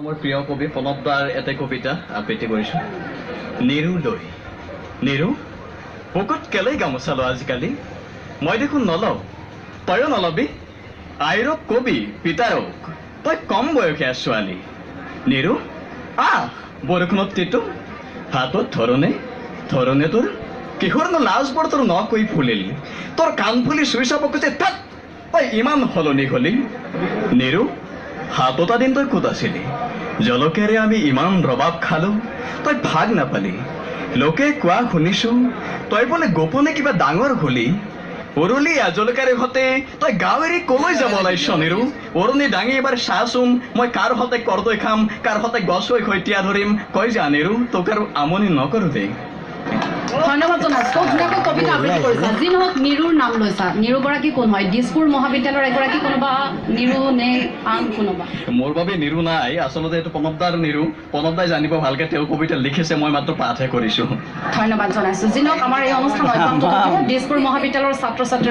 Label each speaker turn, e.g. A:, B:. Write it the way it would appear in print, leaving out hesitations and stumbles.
A: মোৰ প্ৰিয় কবি প্ৰণৱ দাৰ এটা কবিতা আবৃত্তি কৰিছোঁ। নিৰু লৈ নিৰু বুকুত কেলেই গামোচা ল আজিকালি, মই দেখোন নলওঁ তয়ো নলবি, আইৰক কবি পিতাৰক তই কম বয়সীয়া ছোৱালী। নিৰু আহ বৰষুণত তিতো হাতত ধৰণে ধৰণে তোৰ কিহৰনো লাজ বৰ তোৰ নকৈ ফুলিল, তোৰ কাণ ফুলি চুই চাব খোজে তাত তই ইমান সলনি হলি। নিৰু হাতত দিন তই ক'ত আছিলি, জলকেৰে আমি ইমান ৰবাব খালো তই ভাগ নাপালি। লোকে কোৱা শুনিছো তই বোলে গোপনে কিবা ডাঙৰ হলি, উৰুলি জলকেৰে হতে তই গাঁও এৰি কলৈ যাব ওলাইছ। নিৰু উৰণি দাঙি এবাৰ চাচোন মই কাৰ হতে কৰদৈ খাম, কাৰ হতে গছ হৈ সৈতিয়া ধৰিম, কৈ যা নিৰু তোক আৰু আমনি নকৰো দেই।
B: ধন্যবাদ জনাইছোঁ। ধুনীয়াকৈ কবিতা আবৃত্তি কৰিছা। যি নহওক নিৰুৰ নাম লৈছা, নিৰুগৰাকী কোন হয়? দিছপুৰ মহাবিদ্যালয়ৰ এগৰাকী কোনোবা নিৰু নে আন কোনোবা?
A: মোৰ বাবে নিৰু নাই, আচলতে এইটো প্ৰণৱ দাৰ নিৰু। প্ৰণৱ দাই জানিব ভালকে, তেওঁ কবিতা লিখিছে, মই মাত্ৰ পাঠহে কৰিছোঁ।
B: ধন্যবাদ জনাইছোঁ। যি নহওক আমাৰ এই অনুষ্ঠান অব্যাহত থাকিব। দিছপুৰ মহাবিদ্যালয়ৰ ছাত্ৰ ছাত্ৰী